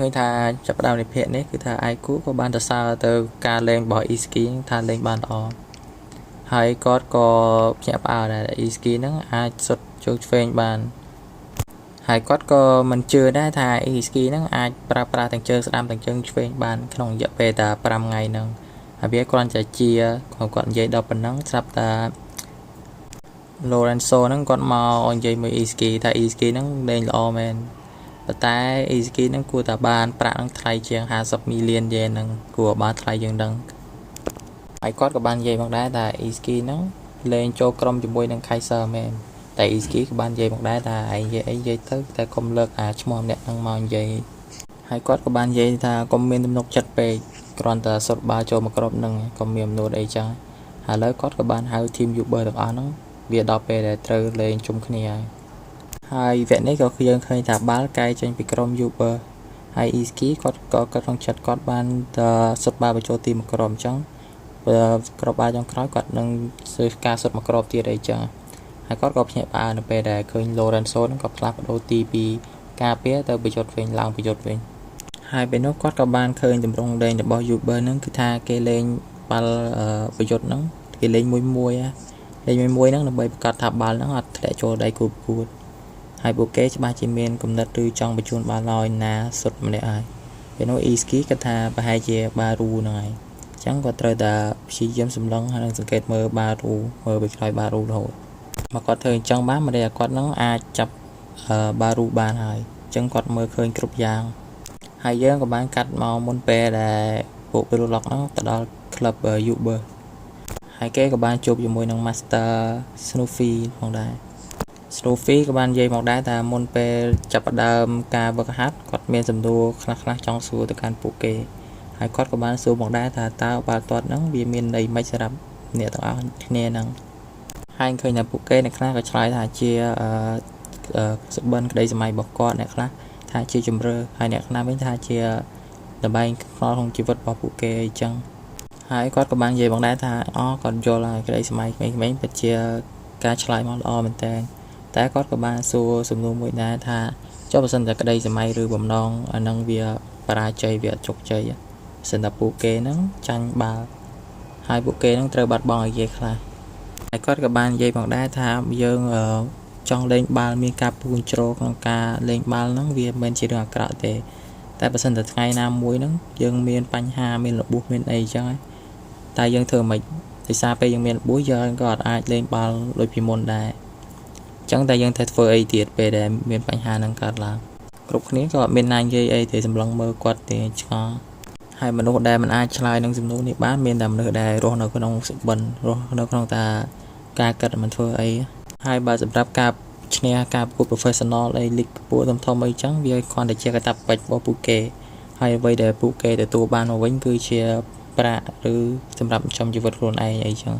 ឃើញថាចាប់ផ្ដើមនៃភាគនេះគឺថាឯគូក៏បានទៅសើទៅការលេងរបស់ e-ski ថាលេងបានល្អហើយគាត់ក៏ភ្ញាក់ផ្អើលដែរ e-ski ហ្នឹងអាចសុទ្ធជោគឆ្វេងបានហើយគាត់ក៏មិនជឿដែរថា e-ski ហ្នឹងអាចប្រើប្រាស់ទាំងជើងស្ដាំទាំងជើងឆ្វេងបានក្នុងរយៈពេលតែ5ថ្ងៃហ្នឹងហើយវាគ្រាន់តែជាគាត់និយាយដល់ប៉ុណ្ណឹងស្រាប់តែ Lorenzo ហ្នឹងគាត់មកនិយាយមួយ e-ski ថា e-ski ហ្នឹងលេងល្អមែនប៉ុន្តែ e-ski ហ្នឹងគួរតែបានប្រាក់ហ្នឹងថ្លៃជាង50 million yen ហ្នឹងគួរបានថ្លៃជាងហ្នឹងហើយគាត់ក៏បាននិយាយមកដែរថា e-ski ហ្នឹងលេងចូលក្រុមជាមួយនឹង Kaiser មែនតែ e-ski ក៏បាននិយាយមកដែរថាឯងនិយាយទៅតែកុំលើកឈ្មោះអ្នកហ្នឹងមកនិយាយហើយគាត់ក៏បាននិយាយថាកុំមានទំនុកចិត្តពេកគ្រាន់តែសុទ្ធបាល់ចូលមកក្រុមហ្នឹងកុំមានអំណួតអីចឹងហើយឥឡូវគាត់ក៏បានហៅ team YouTuber ទាំងអស់ហ្នឹងវាដល់ពេលដែលត្រូវលេងជុំគ្នាហើយវគ្គនេះក៏យើងឃើញថាបាល់កែចេញពីក្រុម YouTuber ហើយ e-ski គាត់ក៏ក្នុងចិត្តគាត់បានសុទ្ធបាល់បញ្ចូលទីមួយក្រុមអញ្ចឹងក្របបាល់ចុងក្រោយគាត់នឹងធ្វើការសុទ្ធមកក្របទៀតអីចឹងហើយគាត់ក៏ភ្ញាក់ផ្អើលនៅពេលដែលឃើញ Lorenzo ហ្នឹងក៏ផ្លាស់ប្ដូរទីពីការពារទៅប្រយុទ្ធវិញឡើងប្រយុទ្ធវិញហើយពេលនោះគាត់ក៏បានឃើញទម្រង់លេងរបស់ YouTuber ហ្នឹងគឺថាគេលេងបាល់ប្រយុទ្ធហ្នឹងគេលេងមួយហ្នឹងដើម្បីប្រកាសថាបាល់ហ្នឹងអត់ធ្លាក់ចូលដៃគូប្រកួតហើយពួកគេច្បាស់ជាមានគំនិតឬចង់បញ្ជូនបាល់ឲ្យណាសុទ្ធម្នាក់ហើយពេលនោះ e-ski គាត់ថាប្រហែលជាបារូហ្នឹងហើយអញ្ចឹងគាត់ត្រូវតែព្យាយាមសម្លឹងហើយនឹងសង្កេតមើលបារូមើលពីក្រោយបារូរហូតមកគាត់ធ្វើអញ្ចឹងបានមិនដែលគាត់ហ្នឹងអាចចាប់បារូបានហើយអញ្ចឹងគាត់មើលឃើញគ្រប់យ៉ាងហើយយើងក៏បានកាត់មកមុនពេលដែលពួក Blue Lock ហ្នឹងទៅដល់ Club YouTuber ហើយគេក៏បានជួបជាមួយនឹង Master Snoopy ផងដែរ Snoopy ក៏បាននិយាយមកដែរថាមុនពេលចាប់ផ្ដើមការវឹកហាត់គាត់មានសំណួរខ្លះចង់សួរទៅកាន់ពួកគេហើយគាត់ក៏បានសួរមកដែរថាតើបាល់ទាត់ហ្នឹងវាមានន័យម៉េចសម្រាប់អ្នកទាំងអស់គ្នាហ្នឹងហើយឃើញថាពួកគេអ្នកខ្លះក៏ឆ្លើយថាជាសុបិនក្តីសម័យរបស់គាត់អ្នកខ្លះថាជាជំរឿហើយអ្នកខ្លះវិញថាជាល្បែងក្នុងជីវិតរបស់ពួកគេអញ្ចឹងហើយគាត់ក៏បាននិយាយមកដែរថាគាត់យល់ហើយក្តីសម័យក្មេងៗពិតជាការឆ្លើយមកល្អមែនតើតែគាត់ក៏បានសួរសំណួរមួយដែរថាចុះបើសិនតែក្តីសម័យឬបំណងអានឹងវាបរាជ័យវាអត់ជោគជ័យបើសិនតែពួកគេហ្នឹងចាញ់បាល់ហើយពួកគេហ្នឹងត្រូវបាត់បង់ឲ្យគេខ្លះហើយគាត់ក៏បាននិយាយមកដែរថាយើងចង់លេងបាល់មានការពូនជ្រោក្នុងការលេងបាល់ហ្នឹងវាមិនមែនជារឿងអាក្រក់ទេតែបើសិនតែថ្ងៃណាមួយហ្នឹងយើងមានបញ្ហាមានរបួសមានអីចឹងតែយើងធ្វើមិនដោយសារពេលយើងមានរបួសយើងក៏អត់អាចលេងបាល់ដូចពីមុនដែរអញ្ចឹងតែយើងត្រូវធ្វើអីទៀតពេលដែលមានបញ្ហាហ្នឹងកើតឡើងគ្រប់គ្នាក៏អត់មានណានិយាយអីទេសម្លឹងមើលគាត់ទេឆ្ងល់ហើយមនុស្សដែលមិនអាចឆ្លើយនឹងសំណួរនេះបានមានតែមនុស្សដែលរស់នៅក្នុងសុបិនរស់នៅក្នុងតាការកាត់មិនធ្វើអីហើយបើសម្រាប់ការឈ្នះការប្រកួត professional អី league ខ្ពស់ធំអីចឹងវាគ្រាន់តែជាកាតព្វកិច្ចរបស់ពួកគេហើយអ្វីដែលពួកគេទទួលបានមកវិញគឺជាប្រាក់ឬសម្រាប់ចំជីវិតខ្លួនឯងអីចឹង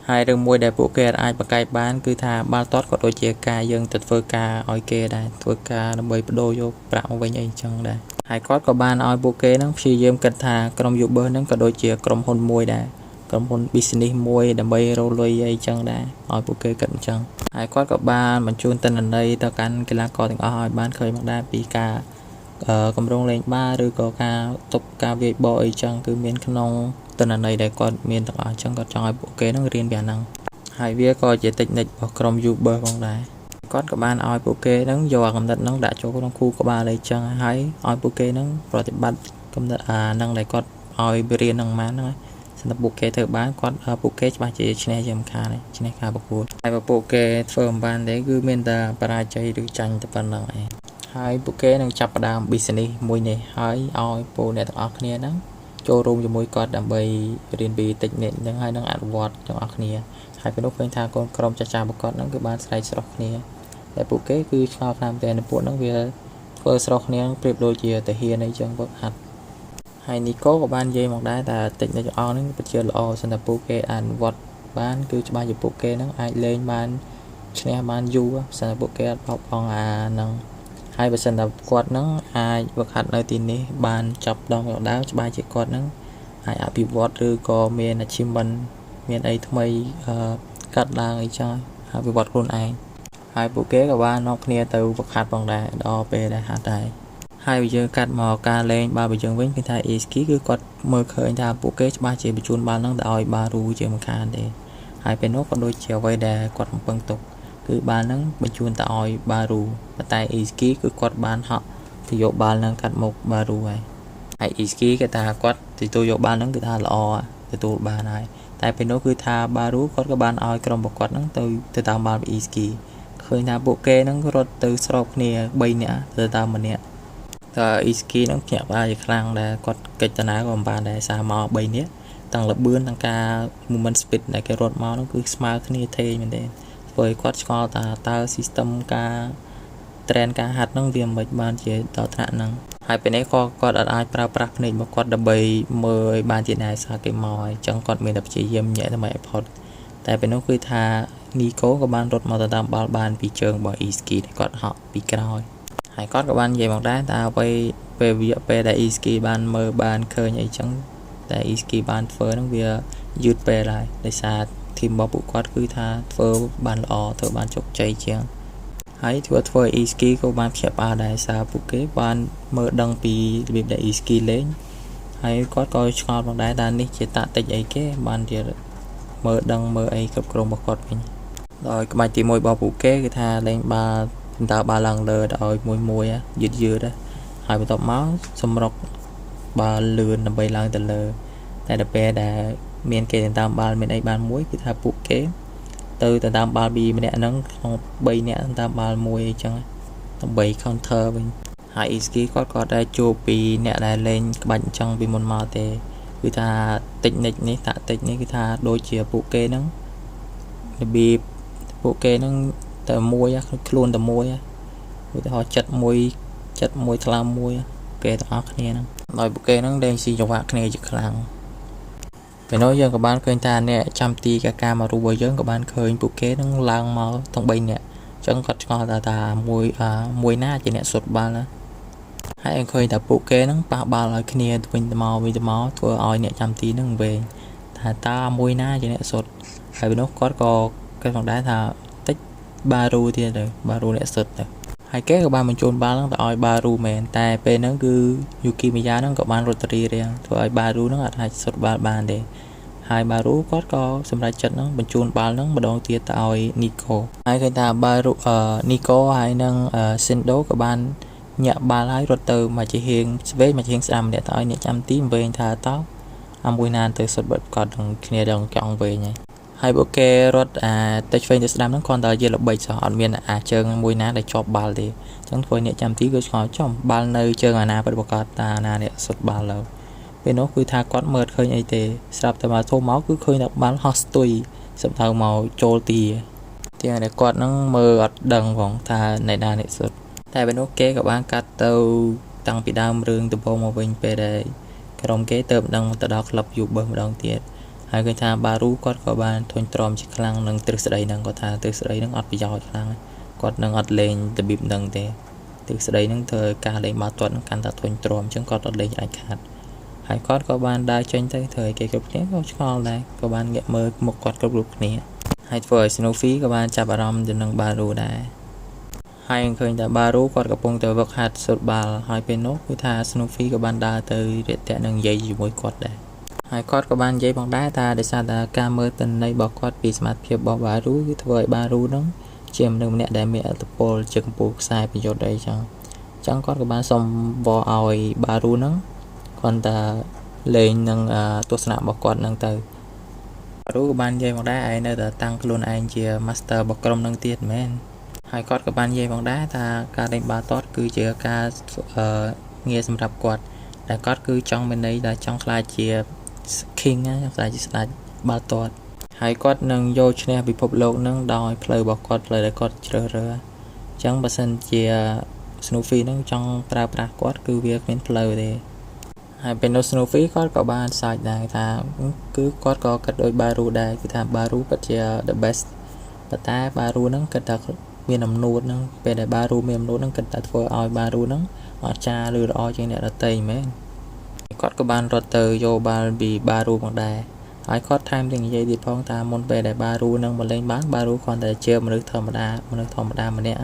ហើយរឿងមួយដែលពួកគេអាចបកកាយបានគឺថាបាល់ទាត់ក៏ដូចជាការយើងទៅធ្វើការឲ្យគេដែរធ្វើការដើម្បីបដូរយកប្រាក់មកវិញអីចឹងដែរហើយគាត់ក៏បានឲ្យពួកគេហ្នឹងព្យាយាមគិតថាក្រុម YouTuber ហ្នឹងក៏ដូចជាក្រុមហ៊ុនមួយដែរក្រុមហ៊ុន business មួយដើម្បីរកលុយអីចឹងដែរឲ្យពួកគេគិតអញ្ចឹងហើយគាត់ក៏បានបញ្ជូនទិន្នន័យទៅកាន់កីឡាករទាំងអស់ឲ្យបានឃើញមកដែរពីការកម្រងលេងបាល់ឬក៏ការទប់ការវាយបកអីចឹងគឺមានក្នុងទិន្នន័យដែលគាត់មានទាំងអស់អញ្ចឹងគាត់ចង់ឲ្យពួកគេហ្នឹងរៀនពីអាហ្នឹងហើយវាក៏ជាតិចនិចរបស់ក្រុម YouTuber ផងដែរគាត់ក៏បានឲ្យពួកគេហ្នឹងយកអាកំណត់ហ្នឹងដាក់ចូលក្នុងគូក្បាលអីចឹងហើយឲ្យពួកគេហ្នឹងប្រតិបត្តិកំណត់ហ្នឹងដែលគាត់ឲ្យរៀនហ្នឹងមកហ្នឹងសម្រាប់ពួកគេធ្វើបានគាត់ពួកគេច្បាស់ជាឈ្នះជាមិនខានទេឈ្នះការប្រកួតហើយបើពួកគេធ្វើមិនបានទេគឺមានតែបរាជ័យឬចាញ់តែប៉ុណ្្នឹងឯងហើយពួកគេនឹងចាប់ផ្ដើម business មួយនេះហើយឲ្យពួកអ្នកទាំងអស់គ្នាហ្នឹងចូលរួមជាមួយគាត់ដើម្បីរៀនពី technique ហ្នឹងហើយនឹងអនុវត្តទាំងអស់គ្នាហើយពេលនោះឃើញថាកូនក្រុមចាស់ៗរបស់គាត់ហ្នឹងគឺបានស្រែកស្រោះគ្នាតែពួកគេគឺឆ្ងល់តាមតែពួកហ្នឹងវាធ្វើស្រោះគ្នាប្រៀបដូចជាតាហ៊ានអីចឹងវឹកហាត់ហើយនីកូក៏បាននិយាយមកដែរថា technique ទាំងអស់ហ្នឹងពិតជាល្អសម្រាប់ពួកគេអនុវត្តបានគឺច្បាស់ជាពួកគេហ្នឹងអាចលេងបានឈ្នះបានយូរសម្រាប់ពួកគេអត់បោកបង់អាហ្នឹងហើយបើសិនតែគាត់ហ្នឹងអាចវឹកហាត់នៅទីនេះបានចាប់ដងដើមច្បាស់ជាគាត់ហ្នឹងអាចអភិវឌ្ឍឬក៏មាន achievement មានអីថ្មីកាត់ឡើងអីចឹងអភិវឌ្ឍខ្លួនឯងហើយពួកគេក៏បាននាំគ្នាទៅវឹកហាត់ផងដែរដល់ពេលដែលហាត់ដែរ hai bây giờ cắt màu ca lên ba bây giờ với cái thai Iski cứ quạt mơ khởi thà bộ kế ba chỉ bị chun ba nắng đòi ba ru chỉ một khăn để hai bên nó có đôi chiều vây đè quạt một băng tục cứ ba nắng bị chun đòi ba ru và tại Iski cứ quạt ban họ thì dụ ba nắng cắt một ba ru này hai Iski cái ta quạt thì tôi dụ ba nắng cái ta lò thì tôi ba này tại bên nó cứ tha ba ru quạt cái ban oi cầm một quạt nắng từ tao ba Iski khởi thà bộ kế nắng rốt từ sọc nè bay nè từ tao mình nè Iski nó nhẹ ba cái khăn để quạt cái chân áo của bạn để xa mò bay nè tăng lập bươn tăng ca movement speed này cái rốt máu nó cứ smart như thế mình đây với quad score ta system ca trend ca hạt nó viêm mệt ban chỉ tạo thản năng hai bên ấy có đặt ai pra này một quad đập bay mười ban chỉ này xa cái mồi chẳng còn mình đập chỉ dâm nhẹ thôi mà airport tại bên nó cứ tha Nico của ban rốt màu tạm bao ban bị trường bởi Iski để quad họ bị cào hai quad của ban về bằng đá ta về việc về đại Iski ban mơ ban khơi nhảy chẳng tại Iski ban phơi nó việc dứt về lại để xa thêm bao bộ quát cứ tha phơi ban lò thợ ban chọc cháy chăng hãy thua phơi Iski của ban phép ba đại xa bộ kế ban mơ đăng vì việc đại Iski lên hãy quát coi cho bằng đá ta đi chỉ tạ tịch ấy cái ban thì mơ đăng mơ ấy cấp krom một quát mình rồi các bạn chỉ môi bao bộ kế cái tha lên ba ta ba lần lờ rồi môi dứt dưa đó hai bộ tóc máu xâm rọc ba lươn là bay lang từ lờ tại đập bè đã miền kề tam ba miền ấy ban muối cái tháp phụ kế từ tam ba bi miền này nắng không bay nè tam ba muối chẳng tầm bay không thơ mình hai Iski có đây chụp pi nè này lên bánh trong vì môn màu thì người ta tịnh nịch ní tạ tịnh ní người ta đôi chia phụ kế nắng bị phụ kế nắng tờ muối luôn tờ muối người ta họ chặt muối thlam muối kê đó nè nói bộ kê nó đang xì cho vạc này chụp khăn phải nói dân của bạn khơi ta nè trăm ti cả ca mà ru bồi dân của bạn khơi bộ kê nó lang màu thông bình nè chẳng có cho ta mùi na chỉ nè sụt ba nữa hai anh khơi ta bộ kê nó ba là cái nè mình màu thua oi nè trăm ti nó về ta mùi na chỉ nè sụt hai bên nó có cái phòng đá thà tích ba ru thì rồi ba ru nè sụt rồi hai cái của bạn mình chôn ba nó tại ba ru mền tai pe nó cứ Yukimiya nó có ban rotary riêng thôi ba ru nó là hai sốt ba bàn để hai ba ru có xâm ra chất nó mình chôn ba nó mà đón tiệt tại Nico hai cái ta ba ru Nico hai nâng xin đố của bạn nhẹ ba lái rotor mà chỉ hiện với mà chỉ hiện làm để tại nhẹ trăm tí về thà tóc buổi nan từ sốt bật còn kia đồng chọn về nhỉ hai bộ kê rốt tết phê tết đam nó còn tờ giờ là bảy giờ họ miền chơi mùi ná để cho bal thì chẳng thôi nhẹ trăm tí cứ nói trong bal nơi chơi mà na phải bọc ta na để sốt bal lâu bên nó cứ tha quát mượt khơi ấy thì sập từ mà thô máu cứ khơi đập bal hot tùy sập thầu màu trôi tì thì này quát nó mơ ọt đằng vòng tha này đa để sốt tại bên ok các bạn cắt tàu tăng bị đam rương từ bông màu bình về đây cái đồng kế tôm đằng từ đó lập dụ bơm đồng tiền hai cái tha ba ru quát có ban thôn tròn chỉ khăn nâng từ đây nâng có tha từ đây nâng ọt bị giỏi khăn quát nâng ọt lên từ bịp nâng thế từ đây nâng thời ca lên ba tuần can ta thôn tròn chẳng có ọt lên lại khát hai quát có ban đa tranh tới thời cái cục nét có cho này có ban nghệ mơ một quát cục lục nè hai phơi Snoopy có ban chạp aram từ nâng ba ru đây hai khơi ta ba ru quát có bông từ vật hạt sốt bà hai bên nốt với tha Snoopy có ban đa từ để tệ nâng dây dù mỗi quát đây hai quát có ban giấy bằng đá ta để sao ta ca mơ tình này bỏ quát bị smart phiêu bỏ ba ru với thời ba ru đó chiếm được mẹ đại mẹ tập pol chừng buộc sai bị dột đây chẳng quát có ban xong bỏ oi ba ru nó còn ta lên nâng tốt snap bỏ quát nâng từ ru của ban giấy bằng đá ai nơi ta tăng luôn anh chia master bọc crom nâng tiết men hai quát của ban giấy bằng đá ta ca đánh ba tốt cứ chia ca nghe xâm rạp quát đã có cứ trong bên đây đã trong là chia king á là chỉ là ba tuần hai quát nâng vô chne bị phục lộn nâng đòi play bọc quát play để quát chờ rơ chẳng bà sân chia Snoopy nâng trong pra quát cứ việc miễn play thì hai bên nó Snoopy quát có ba side này ta cứ quát có cách đôi ba ru đây cứ tham ba ru bắt chia the best và ta ba ru nâng cách đặc miền nằm nuốt nâng về để ba ru miền nuốt nâng cách đặc phơi oi ba ru nâng ở cha lừa oi trên này là tây mấy quát có ban rốt từ vô ba bị ba ru bằng đài hai quát time thì vậy thì phong ta muốn về để ba ru nâng mà lên bán ba ru còn để chơi mà nước thầm đa mà nè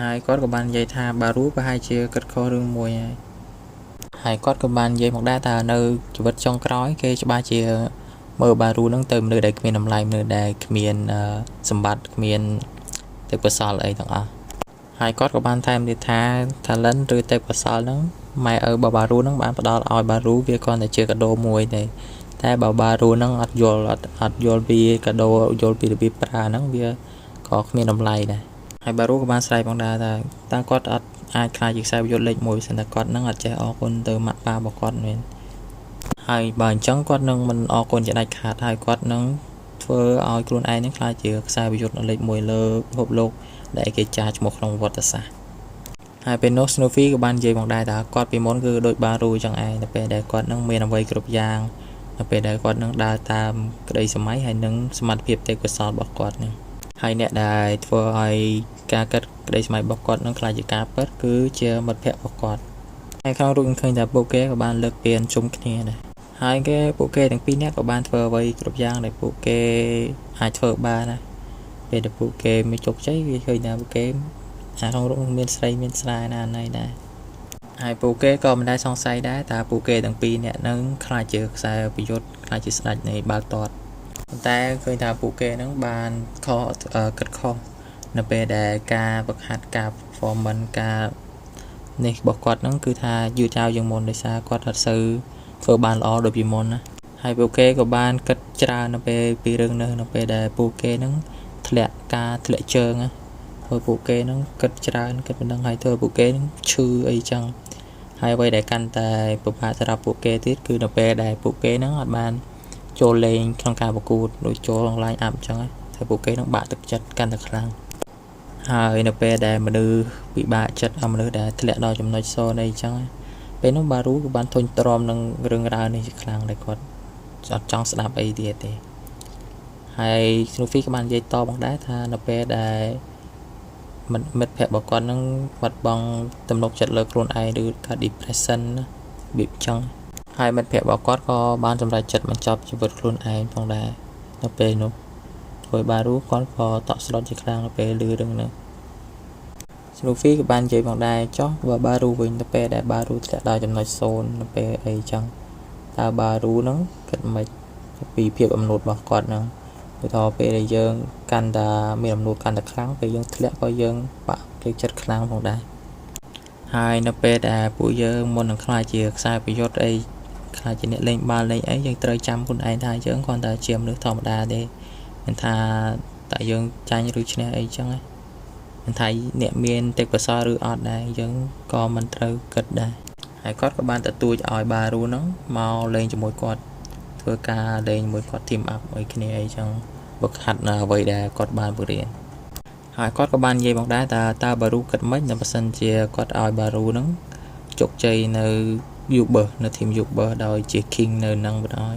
ហើយគាត់ក៏បាននិយាយថាបារូប្រហែលជាគិតខុសរឿងមួយហើយគាត់ក៏បាននិយាយមកដែរថានៅជីវិតចុងក្រោយគេច្បាស់ជាមើលបារូហ្នឹងទៅមនុស្សដែលគ្មានតម្លៃមនុស្សដែលគ្មានសម្បត្តិគ្មានទេពកោសល្យអីទាំងអស់ហើយគាត់ក៏បានថែមទៀតថា talent ឬទេពកោសល្យហ្នឹងម៉ែឪបារូហ្នឹងបានផ្ដល់ឲ្យបារូវាគ្រាន់តែជាកាដូមួយទេតែបារូហ្នឹងអត់យល់ពីកាដូយល់ពីរបៀបប្រើហ្នឹងវាក៏គ្មានតម្លៃដែរហើយបារូក៏បានស្រែកផងដែរថាតើគាត់អត់អាចខ្លាចជាខ្សែប្រយុទ្ធលេខ1សិនតែគាត់ហ្នឹងអត់ចេះអរគុណទៅម៉ាក់ប៉ារបស់គាត់មែនហើយបើអញ្ចឹងគាត់នឹងមិនអរគុណជាដាច់ខាតហើយគាត់នឹងធ្វើឲ្យខ្លួនឯងនឹងខ្លាចជាខ្សែប្រយុទ្ធលេខ1លើពិភពលោកដែលគេចាឈ្មោះក្នុងប្រវត្តិសាស្ត្រហើយពេលនោះ Snoopy ក៏បាននិយាយផងដែរថាគាត់ពីមុនគឺដូចបារូចឹងឯងនៅពេលដែលគាត់នឹងមានអ្វីគ្រប់យ៉ាងនៅពេលដែលគាត់នឹងដើរតាមក្តីសម័យហើយនឹងសមត្ថភាពទេពកោសល្យរបស់គាត់នឹងហើយអ្នកដែលធ្វើឲ្យការកាត់ក្តីសម័យរបស់គាត់នឹងខ្លាចជាការពិតគឺជាមិត្តភ័ក្តិរបស់គាត់ហើយក្នុងរូបឃើញថាពួកគេក៏បានលើកពានជុំគ្នាដែរហើយពួកគេទាំងពីរនាក់ក៏បានធ្វើអ្វីគ្រប់យ៉ាងដែលពួកគេអាចធ្វើបានណាពេលដែលពួកគេមានជោគជ័យវាឃើញថាពួកគេក្នុងរូបមានស្រីមានស្រាណាណៃដែរហើយពួកគេក៏មិនដែលសង្ស័យដែរថាពួកគេទាំងពីរនាក់នឹងខ្លាចជាខ្សែប្រយុទ្ធខ្លាចជាស្ដេចនៃបាល់ទាត់ប៉ុន្តែឃើញថាពួកគេនឹងបានខុសគិតខុសនៅពេលដែលការវឹកហាត់ការ performance ការនេះរបស់គាត់ហ្នឹងគឺថាយឺតយ៉ាវជាងមុនដោយសារគាត់អត់សូវធ្វើបានល្អដូចពីមុនណាហើយពួកគេក៏បានគិតច្រើននៅពេលពីរឿងនេះនៅពេលដែលពួកគេហ្នឹងធ្លាក់ជើងណាធ្វើពួកគេហ្នឹងគិតច្រើនគិតមិនដឹងហើយធ្វើពួកគេហ្នឹងឈឺអីចឹងហើយអ្វីដែលកាន់តែពិបាកសម្រាប់ពួកគេទៀតគឺនៅពេលដែលពួកគេហ្នឹងអត់បានចូលលេងក្នុងការប្រកួតដូចចូល online app ចឹងតែពួកគេហ្នឹងបាក់ទឹកចិត្តកាន់តែខ្លាំងហើយនៅពេលដែលមនុស្សពិបាកចិត្តមនុស្សដែលធ្លាក់ដល់ចំណុចសូន្យអីចឹងពេលនោះបារូក៏បានធុញទ្រាំនឹងរឿងរ៉ាវនេះជាខ្លាំងដែលគាត់អត់ចង់ស្ដាប់អីទៀតទេហើយ Snoopy ក៏បាននិយាយតបផងដែរថានៅពេលដែលមិត្តភ័ក្តិរបស់គាត់នឹងបាត់បង់ទំនុកចិត្តលើខ្លួនឯងឬការ depression របៀបចឹងហើយមិត្តភ័ក្តិរបស់គាត់ក៏បានសម្រេចចិត្តបញ្ចប់ជីវិតខ្លួនឯងផងដែរនៅពេលនោះធ្វើបារូគាត់ក៏តក់ស្លុតជាខ្លាំងនៅពេលឮរឿងនេះSnoopy ក៏បាននិយាយផងដែរចុះបើបារូវិញទៅពេលដែលបារូធ្លាក់ដល់ចំណុចសូន្យនៅពេលអីចឹងតើបារូហ្នឹងគិតមិនពីភាពអំនួតរបស់គាត់ហ្នឹងគឺថាពេលដែលយើងកាន់តែមានអំនួតកាន់តែខ្លាំងពេលយើងធ្លាក់ក៏យើងបាក់គេចិត្តខ្លាំងផងដែរហើយនៅពេលដែលពួកយើងមុននឹងខ្លាចជាខ្សែប្រយុទ្ធអីខ្លាចជាអ្នកលេងបាល់លេងអីយើងត្រូវចាំខ្លួនឯងថាយើងគ្រាន់តែជាមនុស្សធម្មតាទេមិនថាតើយើងចាញ់ឬឈ្នះអីចឹងមិនថាអ្នកមានទេពកោសល្យឬអត់ដែរយើងក៏មិនត្រូវគិតដែរហើយគាត់ក៏បានទទូចឲ្យបារូហ្នឹងមកលេងជាមួយគាត់ធ្វើការលេងជាមួយគាត់ team up អីគ្នាអីចឹងវឹកហាត់នៅអ្វីដែលគាត់បានបង្រៀនហើយគាត់ក៏បាននិយាយផងដែរតើបារូគិតមិនបើសិនជាគាត់ឲ្យបារូហ្នឹងជោគជ័យនៅ YouTuber នៅ team YouTuber ដោយជា king នៅនឹងបណ្ដោយ